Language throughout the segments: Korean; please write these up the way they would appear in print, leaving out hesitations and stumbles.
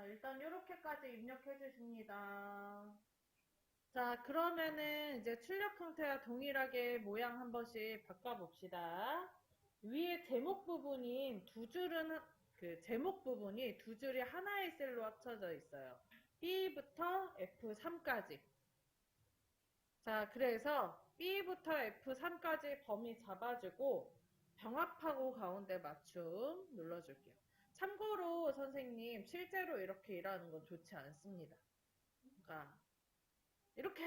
일단 이렇게까지 입력해 주십니다. 자, 그러면은 이제 출력 형태와 동일하게 모양 한 번씩 바꿔봅시다. 위에 제목 부분인 두 줄은, 그 제목 부분이 두 줄이 하나의 셀로 합쳐져 있어요. B부터 F3까지. 자, 그래서 B부터 F3까지 범위 잡아주고 병합하고 가운데 맞춤 눌러줄게요. 참고로 선생님 실제로 이렇게 일하는 건 좋지 않습니다. 그러니까 이렇게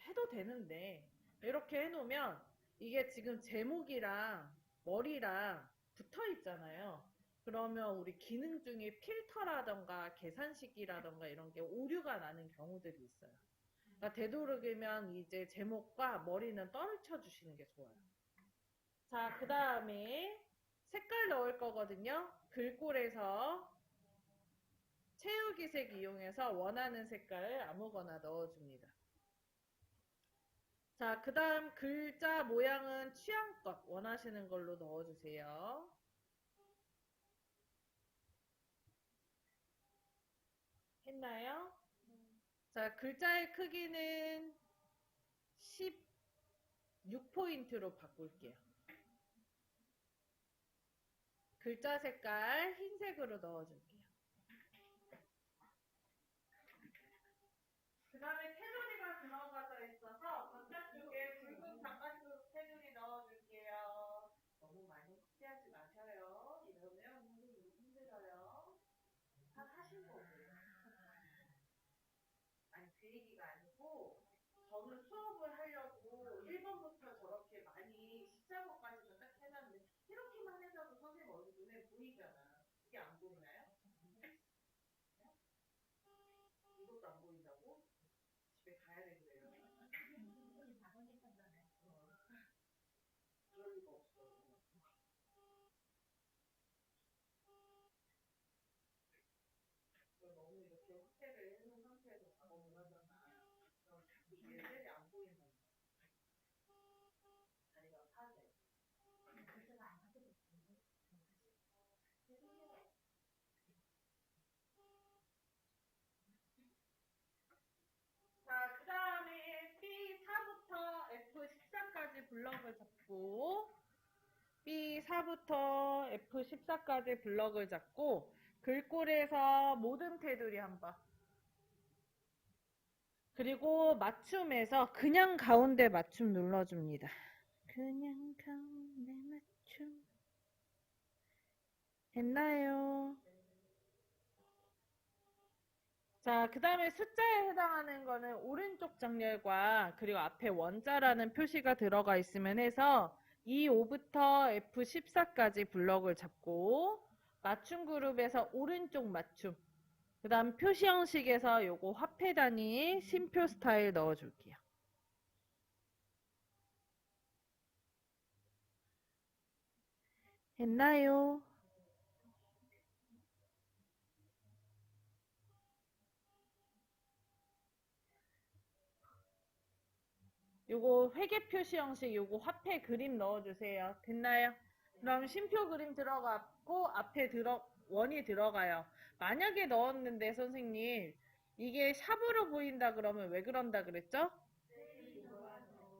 해도 되는데 이렇게 해놓으면 이게 지금 제목이랑 머리랑 붙어 있잖아요. 그러면 우리 기능 중에 필터라던가 계산식이라던가 이런 게 오류가 나는 경우들이 있어요. 그러니까 되도록이면 이제 제목과 머리는 떨쳐 주시는 게 좋아요. 자, 그 다음에 색깔 넣을 거거든요. 글꼴에서 채우기색 이용해서 원하는 색깔 아무거나 넣어줍니다. 자, 그 다음 글자 모양은 취향껏 원하시는 걸로 넣어주세요. 했나요? 자, 글자의 크기는 16포인트로 바꿀게요. 글자 색깔 흰색으로 넣어줄게요. 그 다음에 테두리가 들어가져 있어서 바깥쪽에 붉은 바깥쪽 테두리 넣어줄게요. 너무 많이 확대하지 마셔요. 이러면 선생님이 힘들어요. 다 하신 거고요. 아니, 그 얘기가 아니고 저는 수업을 하려고 1번부터 저렇게 많이 14번까지는 딱 해놨는데 이렇게만 해줘도 선생님 얼굴 눈에 보이잖아. 이게 안 보이나요? 이것도 안 보인다고? 집에 가야 되겠네요. 그럴 리가 없어. 너무 이렇게 확대를 해놓은 상태에서 작업을 하잖아. 그럼 이게 셀이 안 보인단 말이야. 자리가 파져. 자, 그 다음에 B4부터 F14까지 블럭을 잡고 B4부터 F14까지 블럭을 잡고 글꼴에서 모든 테두리 한번 그리고 맞춤에서 그냥 가운데 맞춤 눌러줍니다. 그냥 가운데 맞춤 했나요? 자, 그 다음에 숫자에 해당하는 거는 오른쪽 정렬과 그리고 앞에 원자라는 표시가 들어가 있으면 해서 E5부터 F14까지 블럭을 잡고 맞춤 그룹에서 오른쪽 맞춤 그 다음 표시 형식에서 요거 화폐 단위 심표 스타일 넣어줄게요. 했나요? 요거 회계 표시 형식 요거 화폐 그림 넣어주세요. 됐나요? 그럼 심표 그림 들어갔고 앞에 원이 들어가요. 만약에 넣었는데 선생님 이게 샵으로 보인다 그러면 왜 그런다 그랬죠?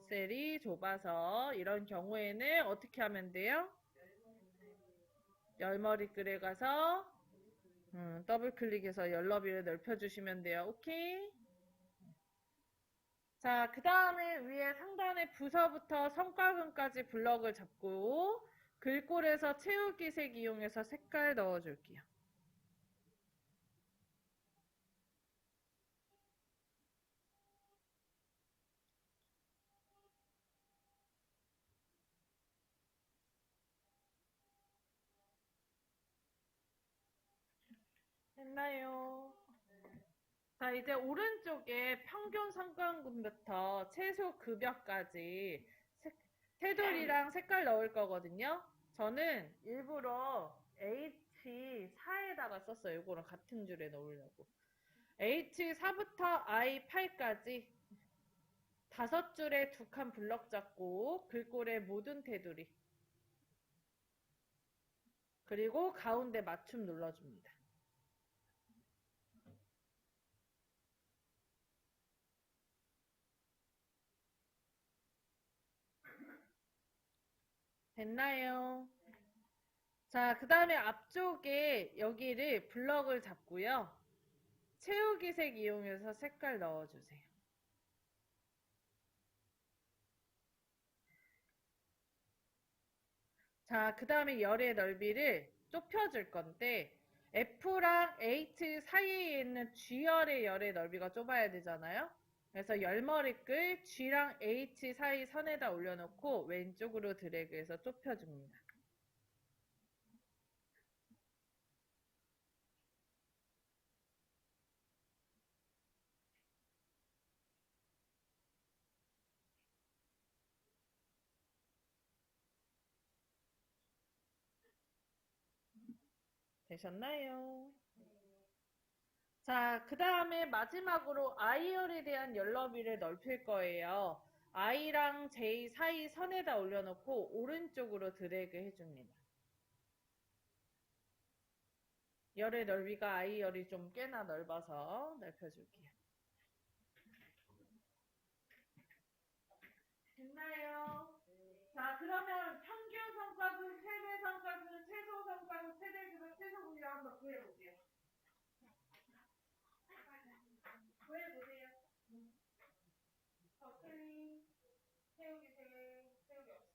셀이 좁아서 이런 경우에는 어떻게 하면 돼요? 열머리 글에 가서 더블 클릭해서 열너비를 넓혀주시면 돼요. 오케이? 자, 그 다음에 위에 상단에 부서부터 성과금까지 블럭을 잡고 글꼴에서 채우기 색 이용해서 색깔 넣어줄게요. 했나요? 자, 이제 오른쪽에 평균 성과금부터 최소 급여까지 테두리랑 색깔 넣을 거거든요. 저는 일부러 H4에다가 썼어요. 이거랑 같은 줄에 넣으려고. H4부터 I8까지 5줄에 2칸 블럭 잡고 글꼴의 모든 테두리. 그리고 가운데 맞춤 눌러줍니다. 됐나요? 자, 그 다음에 앞쪽에 여기를 블럭을 잡고요. 채우기색 이용해서 색깔 넣어주세요. 자, 그 다음에 열의 넓이를 좁혀줄 건데 F랑 H 사이에 있는 G열의 열의 넓이가 좁아야 되잖아요. 그래서 열머리끌 G랑 H 사이 선에다 올려놓고 왼쪽으로 드래그해서 좁혀줍니다. 되셨나요? 자, 그 다음에 마지막으로 I열에 대한 열너비를 넓힐 거예요. I랑 J 사이 선에다 올려놓고 오른쪽으로 드래그 해줍니다. 열의 넓이가 I열이 좀 꽤나 넓어서 넓혀줄게요. 됐나요? 자, 그러면 평균 성과금, 최대 성과금, 최소 성과금, 최대 급여, 최소 급여 한번 구해볼게요. 구해보세요. 버클리, 세우기 세, 세우기 없어.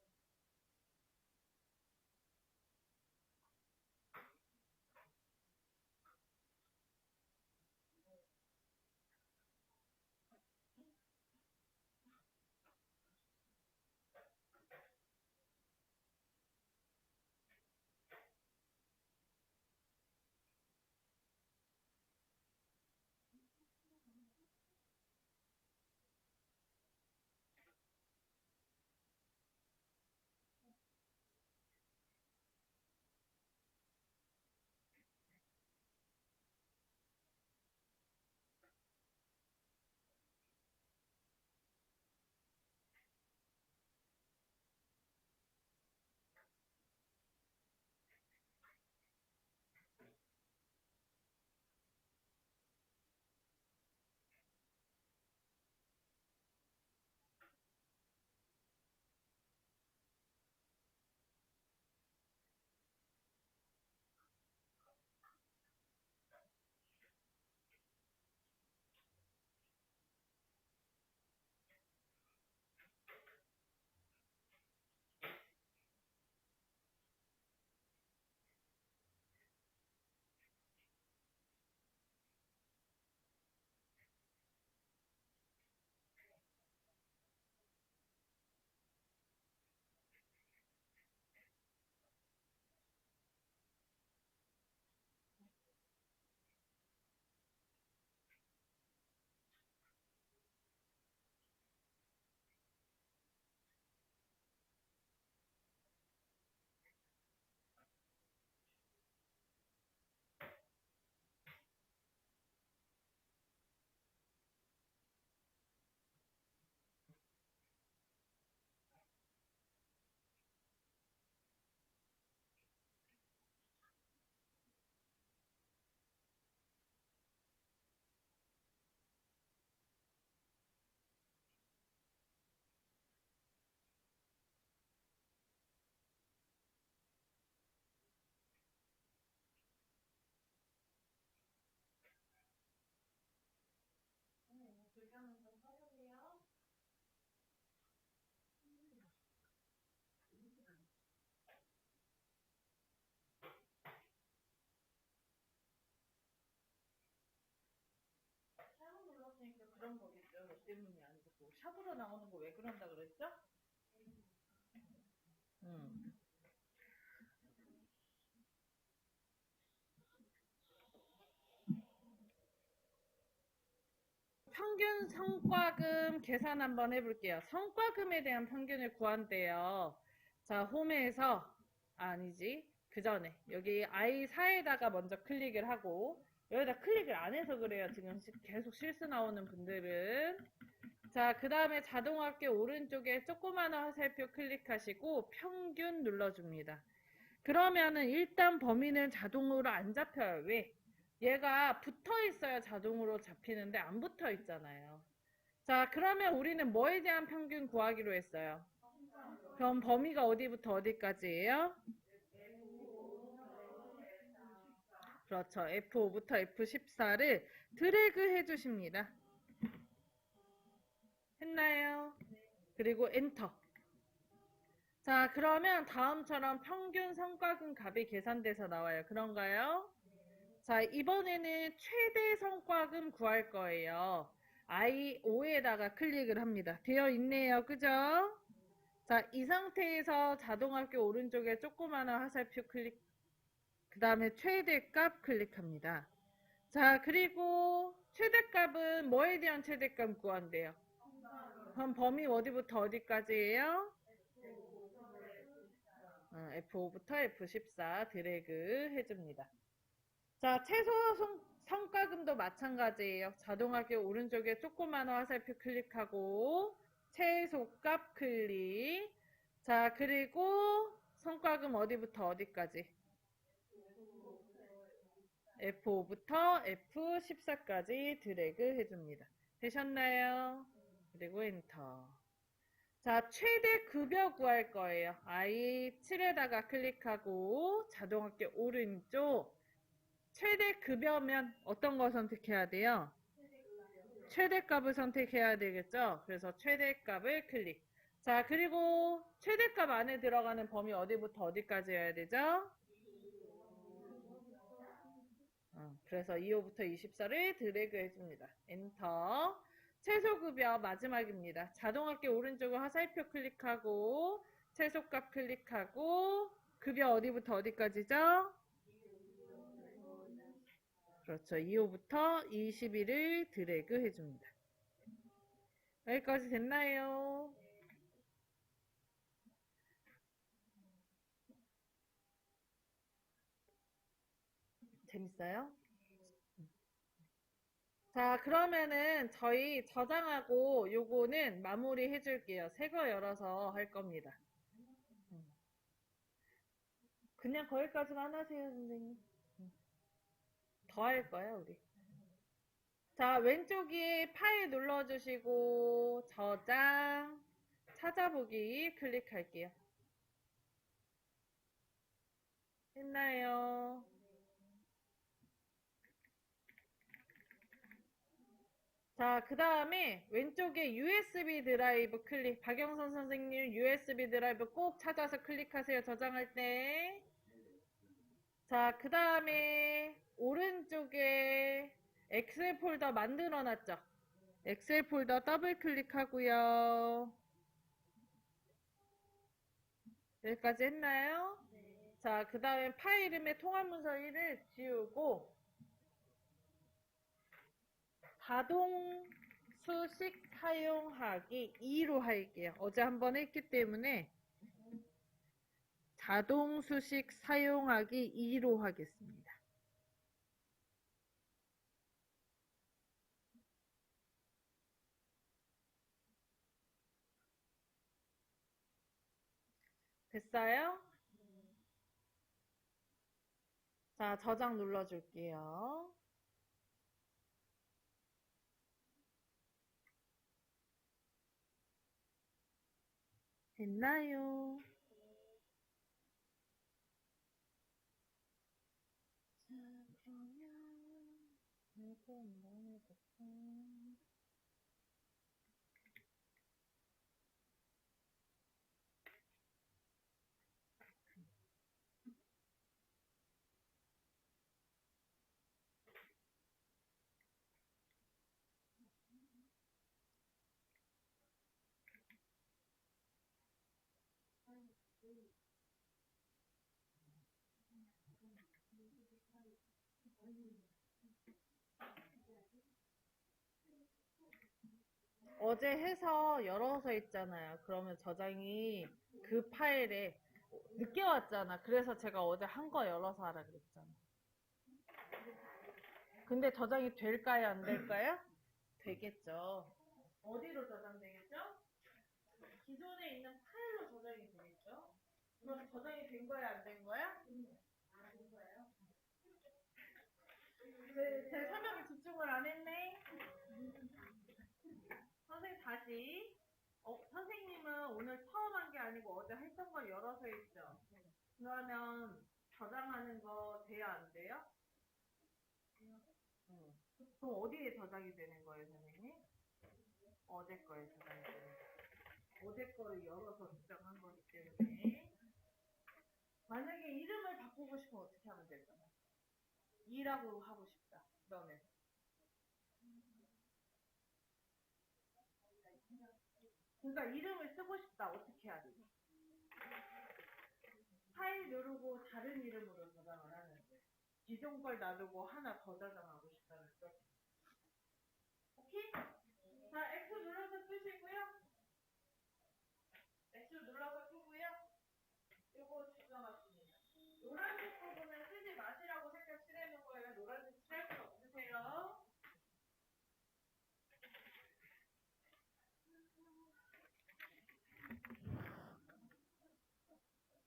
불편한 점 서주세요. 잘못 눌렀으니까 그런 거겠죠. 너 때문이 아니고. 샵으로 나오는 거 왜 그런다 그랬죠? 음. 평균 성과금 계산 한번 해볼게요. 성과금에 대한 평균을 구한대요. 자, 홈에서, 아니지. 그 전에, 여기 I4에다가 먼저 클릭을 하고, 여기다 클릭을 안 해서 그래요. 지금 계속 실수 나오는 분들은. 자, 그 다음에 자동합계 오른쪽에 조그마한 화살표 클릭하시고, 평균 눌러줍니다. 그러면은 일단 범위는 자동으로 안 잡혀요. 왜? 얘가 붙어 있어야 자동으로 잡히는데 안 붙어 있잖아요. 자, 그러면 우리는 뭐에 대한 평균 구하기로 했어요? 그럼 범위가 어디부터 어디까지예요? 그렇죠. F5부터 F14를 드래그 해주십니다. 했나요? 그리고 엔터. 자, 그러면 다음처럼 평균 성과금 값이 계산돼서 나와요. 그런가요? 자, 이번에는 최대 성과금 구할 거예요. I5에다가 클릭을 합니다. 되어 있네요. 그죠? 자, 이 상태에서 자동합계 오른쪽에 조그마한 화살표 클릭, 그 다음에 최대값 클릭합니다. 자, 그리고 최대값은 뭐에 대한 최대값 구한대요? 그럼 범위 어디부터 어디까지예요? F5부터 F14 드래그 해줍니다. 자, 최소 성과금도 마찬가지예요. 자동하게 오른쪽에 조그마한 화살표 클릭하고 최소값 클릭. 자, 그리고 성과금 어디부터 어디까지? F5부터 F14까지 드래그 해줍니다. 되셨나요? 그리고 엔터. 자, 최대 급여 구할 거예요. I7에다가 클릭하고 자동합계 오른쪽 최대 급여면 어떤 거 선택해야 돼요? 최대값을 선택해야 되겠죠? 그래서 최대값을 클릭. 자, 그리고 최대값 안에 들어가는 범위 어디부터 어디까지 해야 되죠? 그래서 25부터 24를 드래그 해줍니다. 엔터. 최소급여 마지막입니다. 자동합계 오른쪽을 화살표 클릭하고 최소값 클릭하고 급여 어디부터 어디까지죠? 그렇죠. 2호부터 21을 드래그 해줍니다. 여기까지 됐나요? 재밌어요? 자, 그러면은 저희 저장하고 요거는 마무리 해줄게요. 새 거 열어서 할 겁니다. 그냥 거기까지만 하세요, 선생님. 더 할 거야, 우리. 자, 왼쪽에 파일 눌러주시고 저장, 찾아보기 클릭할게요. 했나요? 자, 그 다음에 왼쪽에 USB 드라이브 클릭. 박영선 선생님 USB 드라이브 꼭 찾아서 클릭하세요. 저장할 때. 자, 그 다음에 오른쪽에 엑셀 폴더 만들어 놨죠? 엑셀 폴더 더블 클릭하고요. 여기까지 했나요? 자, 그 다음에 파일 이름에 통합문서 1을 지우고 자동 수식 사용하기 2로 할게요. 어제 한번 했기 때문에 자동 수식 사용하기 2로 하겠습니다. 됐어요? 자, 저장 눌러줄게요. 됐나요? 자, 그러면 이거 한번 해볼까? 어제 해서 열어서 있잖아요. 그러면 저장이 그 파일에 늦게 왔잖아. 그래서 제가 어제 한 거 열어서 하라 그랬잖아. 근데 저장이 될까요? 안 될까요? 되겠죠. 어디로 저장되겠죠? 기존에 있는 파일로 저장이 되겠죠? 그럼 저장이 된 거야? 안 된 거야? 안 된 거예요. 제 설명에 집중을 안 했네. 선생님 다시. 선생님은 오늘 처음 한 게 아니고 어제 했던 걸 열어서 했죠. 그러면 저장하는 거 돼요? 안 돼요? 응. 그럼 어디에 저장이 되는 거예요, 선생님? 어제 거에 저장이 되는 거예요. 어제 거를 열어서 저장한 거기 때문에. 만약에 이름을 바꾸고 싶으면 어떻게 하면 될까요? 2라고 하고 싶다. 그러면. 그러니까 이름을 쓰고 싶다. 어떻게 해야 돼? 파일 누르고 다른 이름으로 저장을 하는 거예요. 기존 걸 놔두고 하나 더 저장하고 싶다는 거. 오케이? 자, X 눌러서 끄시고요. X 눌러서 끄고요. 이거 저장하십니다. 노란색 부분은 쓰지 마시라고 색깔 칠해놓은 거예요. 노란색 칠할 건 없으세요.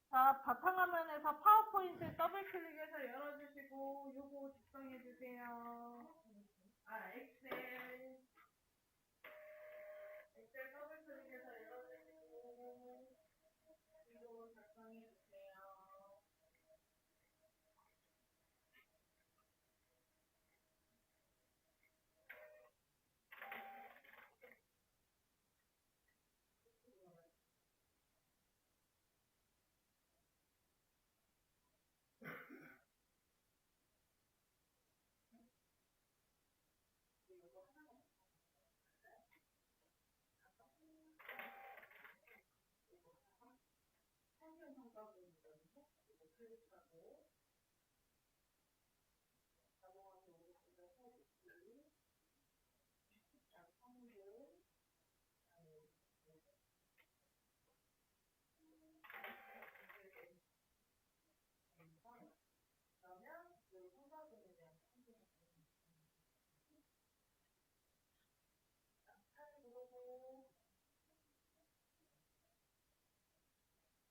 자, 바탕화면에서 파워포인트 더블 클릭해서 열어주시고, 요거 작성해주세요. 엑셀. 엑셀 더블 클릭해서 열어주시고, 이거 작성해주세요. 환경평가부입니다. 이거 클릭하고, 자동화면 오른쪽에 서비스, 자, 성분, 그러면 이 성과금에 대한 통계가 칼 누르고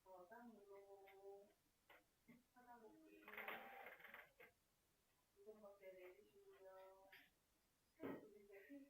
저장 누르고 찾아보기 이런 것들 내리시고요. 누르세요.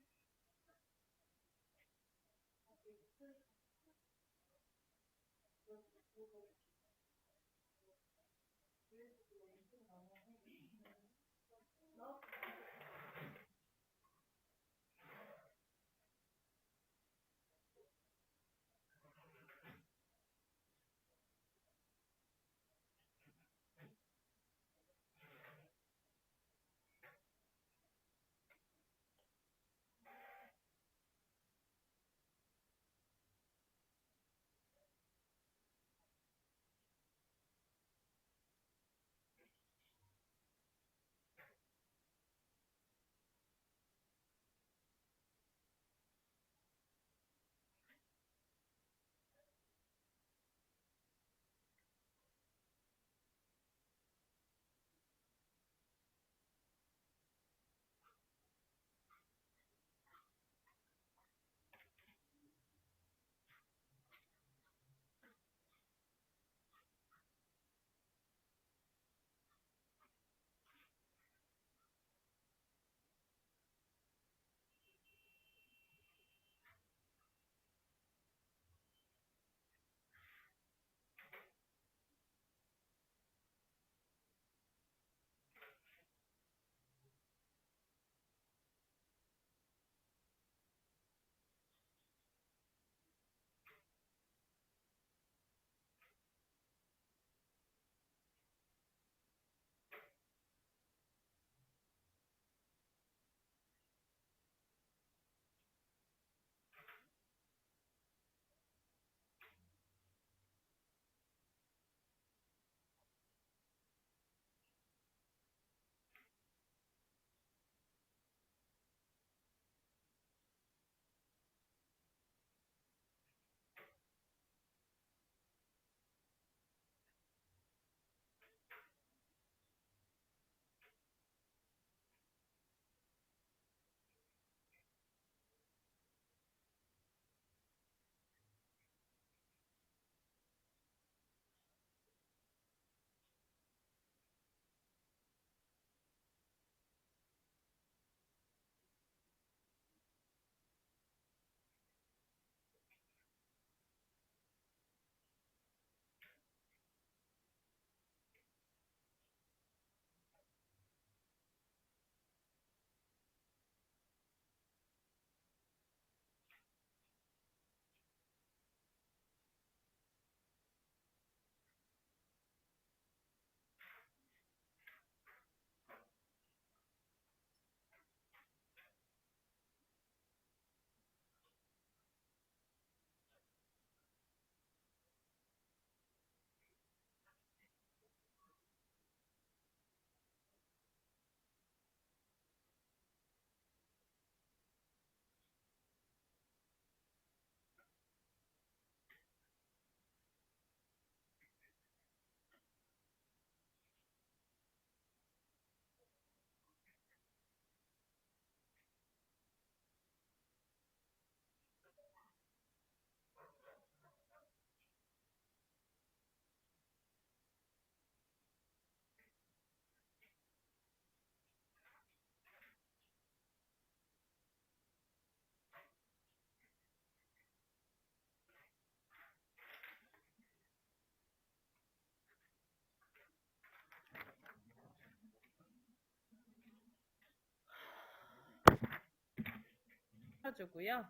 채워주고요.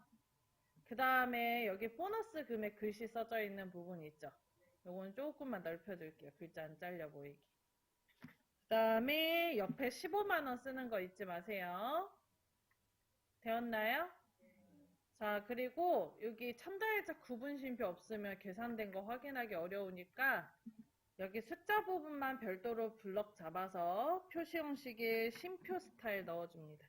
그 다음에 여기 보너스 금액 글씨 써져 있는 부분 있죠. 요건 조금만 넓혀줄게요. 글자 안 잘려 보이게. 그 다음에 옆에 15만원 쓰는 거 잊지 마세요. 되었나요? 자, 그리고 여기 첨가일자 구분심표 없으면 계산된 거 확인하기 어려우니까 여기 숫자 부분만 별도로 블럭 잡아서 표시 형식의 심표 스타일 넣어줍니다.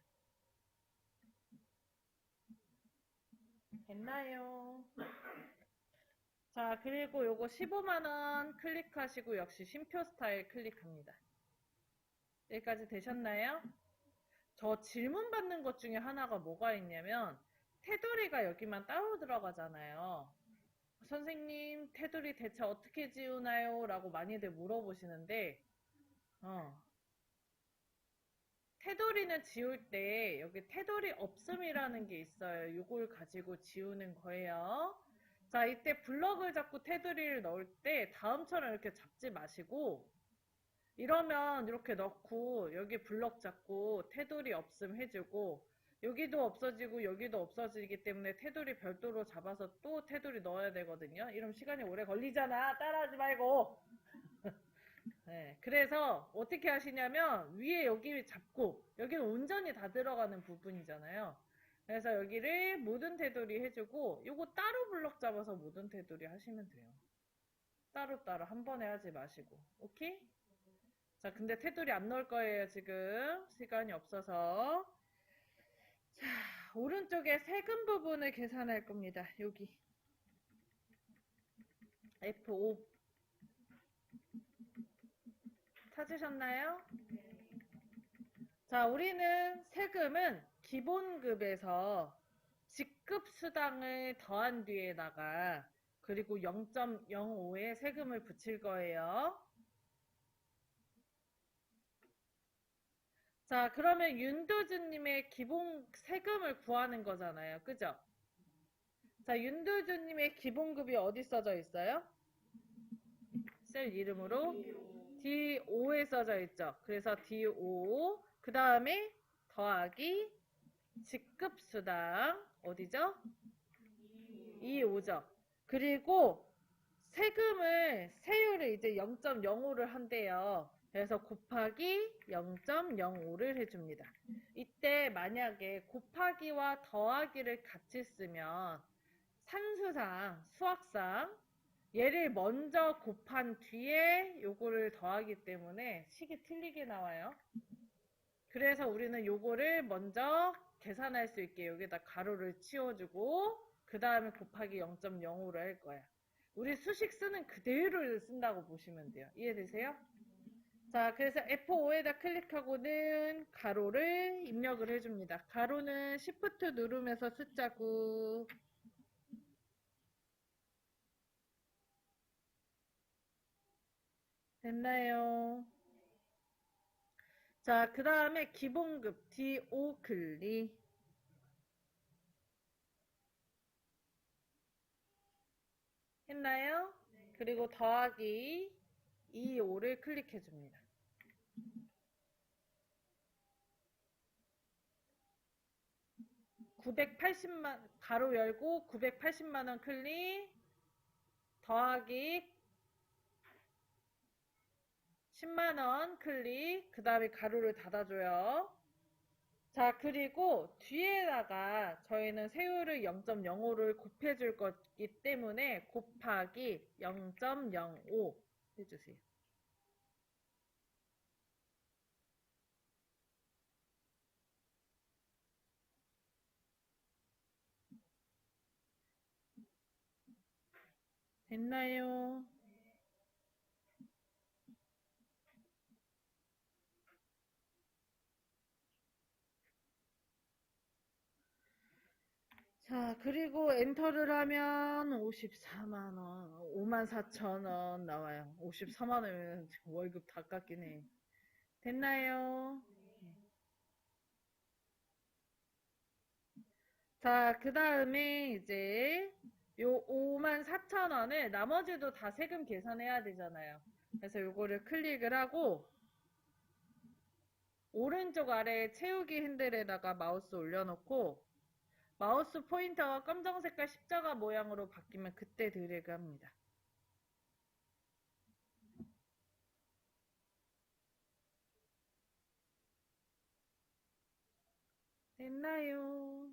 됐나요? 자, 그리고 요거 15만원 클릭하시고 역시 심표 스타일 클릭합니다. 여기까지 되셨나요? 저 질문 받는 것 중에 하나가 뭐가 있냐면 테두리가 여기만 따로 들어가잖아요. 선생님, 테두리 대체 어떻게 지우나요? 라고 많이들 물어보시는데 테두리는 지울 때 여기 테두리 없음이라는 게 있어요. 이걸 가지고 지우는 거예요. 자, 이때 블럭을 잡고 테두리를 넣을 때 다음처럼 이렇게 잡지 마시고 이러면 이렇게 넣고 여기 블럭 잡고 테두리 없음 해주고 여기도 없어지고 여기도 없어지기 때문에 테두리 별도로 잡아서 또 테두리 넣어야 되거든요. 이러면 시간이 오래 걸리잖아. 따라하지 말고. 네, 그래서 어떻게 하시냐면 위에 여기 잡고 여기는 온전히 다 들어가는 부분이잖아요. 그래서 여기를 모든 테두리 해주고 요거 따로 블럭 잡아서 모든 테두리 하시면 돼요. 따로따로 한 번에 하지 마시고. 오케이? 자, 근데 테두리 안 넣을 거예요, 지금. 시간이 없어서. 자, 오른쪽에 세금 부분을 계산할 겁니다. 여기. F5. 찾으셨나요? 자, 우리는 세금은 기본급에서 직급수당을 더한 뒤에다가 그리고 0.05의 세금을 붙일 거예요. 자, 그러면 윤도준님의 기본 세금을 구하는 거잖아요. 그죠? 자, 윤도준님의 기본급이 어디 써져 있어요? 셀 이름으로 D5에 써져 있죠. 그래서 D5, 그 다음에 더하기 직급수당, 어디죠? 2.5죠. 그리고 세율을 이제 0.05를 한대요. 그래서 곱하기 0.05를 해줍니다. 이때 만약에 곱하기와 더하기를 같이 쓰면 산수상, 수학상 얘를 먼저 곱한 뒤에 요거를 더하기 때문에 식이 틀리게 나와요. 그래서 우리는 요거를 먼저 계산할 수 있게 여기다 가로를 치워주고 그 다음에 곱하기 0.05를 할 거야. 우리 수식 쓰는 그대로를 쓴다고 보시면 돼요. 이해되세요? 자, 그래서 F5에다 클릭하고는 가로를 입력을 해줍니다. 가로는 Shift 누르면서 숫자 9. 됐나요? 자, 그 다음에 기본급 D5 클릭. 했나요? 그리고 더하기 2, 5를 클릭해 줍니다. 가로 열고 980만원 클릭, 더하기 10만원 클릭, 그 다음에 가로를 닫아줘요. 자, 그리고 뒤에다가 저희는 세율을 0.05를 곱해줄 거기 때문에 곱하기 0.05 해주세요. 됐나요? 자, 그리고 엔터를 하면 54만원, 54,000원 나와요. 54만원이면 지금 월급 다 깎긴 해. 됐나요? 자, 그 다음에 이제 요 54,000원을 나머지도 다 세금 계산해야 되잖아요. 그래서 요거를 클릭을 하고 오른쪽 아래 채우기 핸들에다가 마우스 올려놓고 마우스 포인터가 검정색깔 십자가 모양으로 바뀌면 그때 드래그 합니다. 됐나요?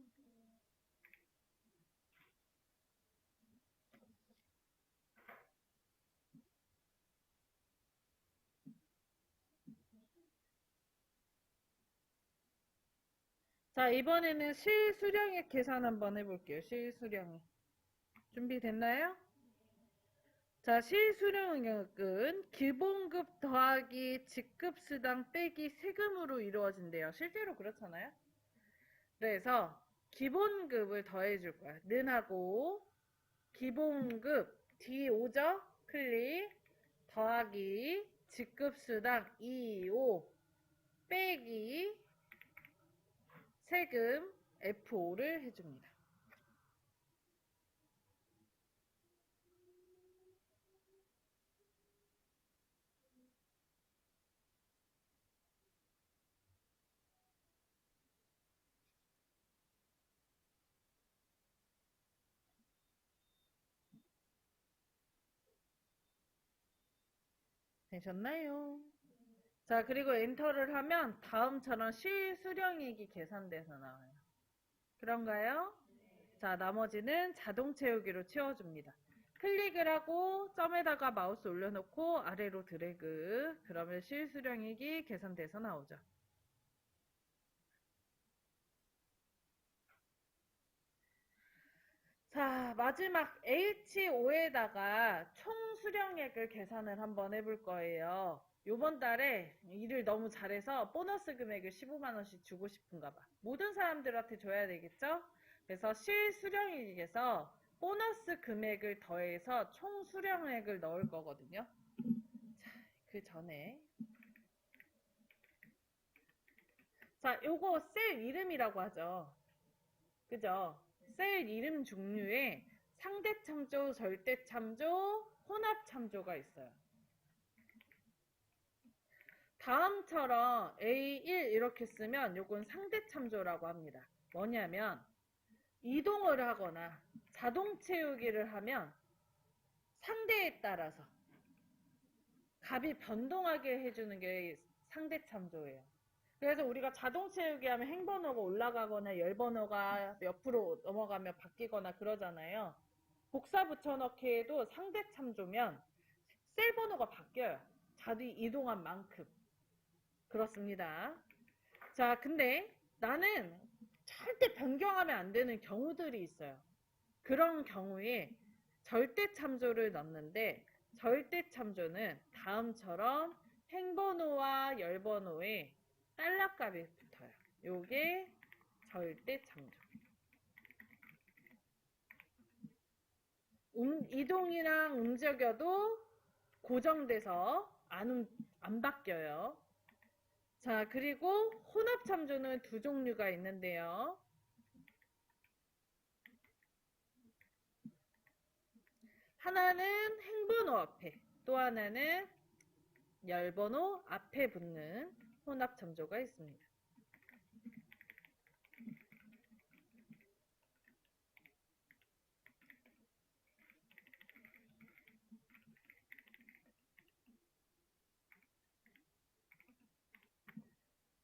자, 이번에는 실수령액 계산 한번 해볼게요. 실수령액. 준비됐나요? 자, 실수령액은 기본급 더하기 직급수당 빼기 세금으로 이루어진대요. 실제로 그렇잖아요? 그래서 기본급을 더해줄 거야. 는하고 기본급 D5죠? 클릭 더하기 직급수당 225 빼기 세금 F5를 해줍니다. 되셨나요? 자, 그리고 엔터를 하면 다음처럼 실수령액이 계산돼서 나와요. 그런가요? 자, 나머지는 자동 채우기로 채워줍니다. 클릭을 하고 점에다가 마우스 올려놓고 아래로 드래그. 그러면 실수령액이 계산돼서 나오죠. 자, 마지막 H5에다가 총 수령액을 계산을 한번 해볼 거예요. 요번 달에 일을 너무 잘해서 보너스 금액을 15만원씩 주고 싶은가 봐. 모든 사람들한테 줘야 되겠죠? 그래서 실수령액에서 보너스 금액을 더해서 총 수령액을 넣을 거거든요. 자, 그 전에. 자, 요거 셀 이름이라고 하죠. 그죠? 셀 이름 종류에 상대 참조, 절대 참조, 혼합 참조가 있어요. 다음처럼 A1 이렇게 쓰면 요건 상대 참조라고 합니다. 뭐냐면 이동을 하거나 자동 채우기를 하면 상대에 따라서 값이 변동하게 해주는 게 상대 참조예요. 그래서 우리가 자동 채우기 하면 행번호가 올라가거나 열번호가 옆으로 넘어가면 바뀌거나 그러잖아요. 복사 붙여넣기 해도 상대 참조면 셀 번호가 바뀌어요. 자리 이동한 만큼. 그렇습니다. 자, 근데 나는 절대 변경하면 안 되는 경우들이 있어요. 그런 경우에 절대 참조를 넣는데 절대 참조는 다음처럼 행번호와 열번호에 달러값이 붙어요. 요게 절대 참조. 이동이랑 움직여도 고정돼서 안 바뀌어요. 자, 그리고 혼합 참조는 두 종류가 있는데요. 하나는 행번호 앞에, 또 하나는 열번호 앞에 붙는 혼합 참조가 있습니다.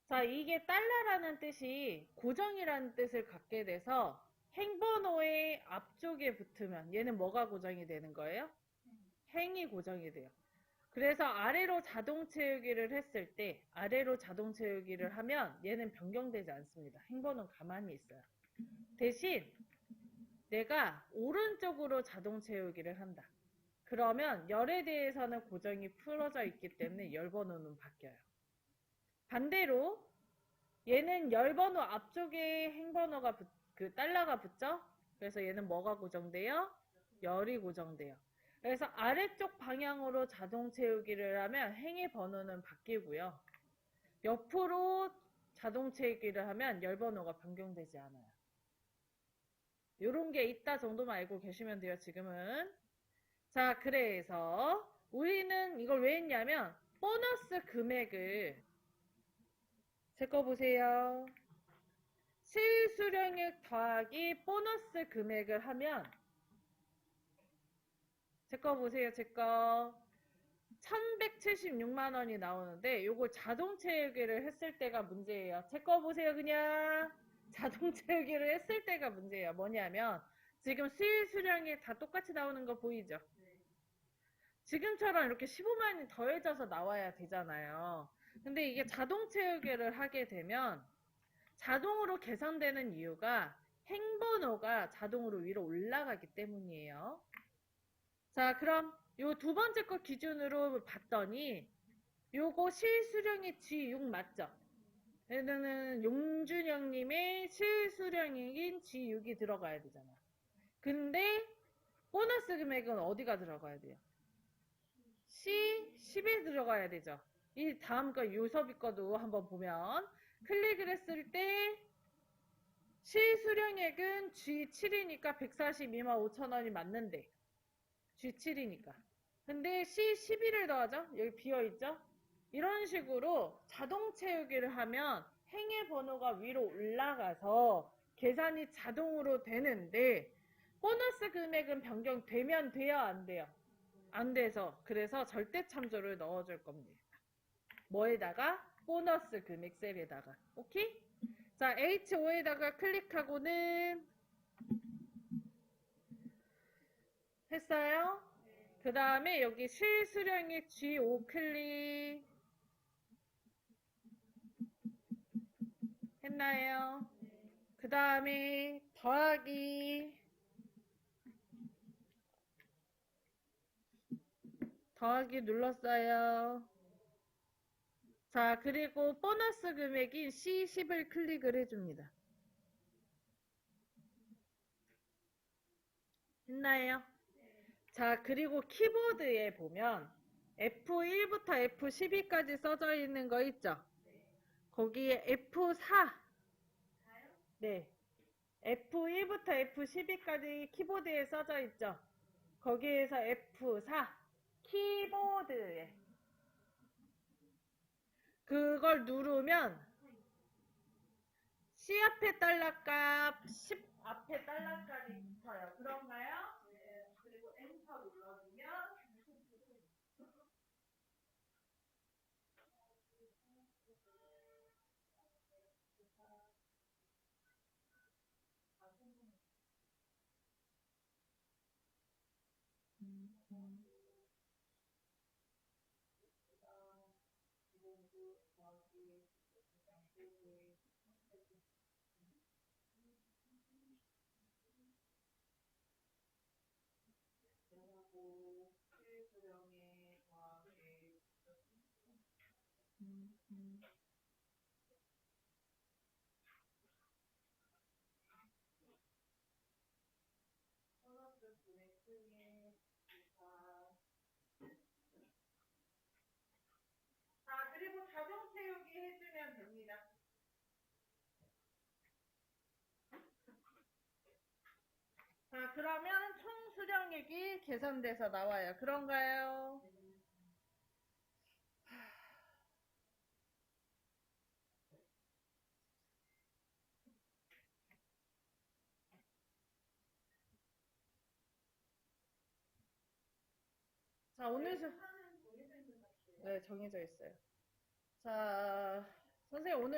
자, 이게 달러라는 뜻이 고정이라는 뜻을 갖게 돼서 행번호의 앞쪽에 붙으면 얘는 뭐가 고정이 되는 거예요? 행이 고정이 돼요. 그래서 아래로 자동 채우기를 했을 때 아래로 자동 채우기를 하면 얘는 변경되지 않습니다. 행번호는 가만히 있어요. 대신 내가 오른쪽으로 자동 채우기를 한다. 그러면 열에 대해서는 고정이 풀어져 있기 때문에 열 번호는 바뀌어요. 반대로 얘는 열 번호 앞쪽에 행번호가 그 달러가 붙죠? 그래서 얘는 뭐가 고정돼요? 열이 고정돼요. 그래서 아래쪽 방향으로 자동 채우기를 하면 행의 번호는 바뀌고요. 옆으로 자동 채우기를 하면 열 번호가 변경되지 않아요. 요런 게 있다 정도만 알고 계시면 돼요, 지금은. 자, 그래서 우리는 이걸 왜 했냐면 보너스 금액을 제 거 보세요. 실수령액 더하기 보너스 금액을 하면 제 거 보세요. 제 거 1176만 원이 나오는데 요걸 자동 채우기를 했을 때가 문제예요. 제 거 보세요. 그냥 자동 채우기를 했을 때가 문제예요. 뭐냐면 지금 수일 수령이 다 똑같이 나오는 거 보이죠? 지금처럼 이렇게 15만이 더해져서 나와야 되잖아요. 근데 이게 자동 채우기를 하게 되면 자동으로 계산되는 이유가 행번호가 자동으로 위로 올라가기 때문이에요. 자, 그럼 요 두 번째 거 기준으로 봤더니 요거 실수령의 G6 맞죠? 얘는 용준영님의 실수령액인 G6이 들어가야 되잖아. 근데 보너스 금액은 어디가 들어가야 돼요? C10에 들어가야 되죠. 이 다음 거 요섭이 거도 한번 보면 클릭을 했을 때 실수령액은 G7이니까 142만 5천 원이 맞는데 G7이니까. 근데 C11을 더하죠? 여기 비어있죠? 이런 식으로 자동 채우기를 하면 행의 번호가 위로 올라가서 계산이 자동으로 되는데 보너스 금액은 변경되면 돼요? 안 돼요? 안 돼서 그래서 절대 참조를 넣어줄 겁니다. 뭐에다가? 보너스 금액 셀에다가. 오케이? 자, H5에다가 클릭하고는 했어요? 그 다음에 여기 실수령액 G5 클릭 했나요? 그 다음에 더하기 눌렀어요. 자, 그리고 보너스 금액인 C10을 클릭을 해줍니다. 했나요? 자, 그리고 키보드에 보면 F1부터 F12까지 써져 있는 거 있죠? 거기에 F4. 네. F1부터 F12까지 키보드에 써져 있죠? 거기에서 F4. 키보드에. 그걸 누르면 C 앞에 달러값, 10 앞에 달러값이 붙어요. 그런가요? 네. 그리고 엔터 눌러주면 실수령에 더하기 보너스 금액 중에 자, 그리고 자동 채우기 해주면 됩니다. 자, 그러면 총 수령액이 계산돼서 나와요. 그런가요? 자, 오늘 네, 정해져 있어요. 자, 선생님 오늘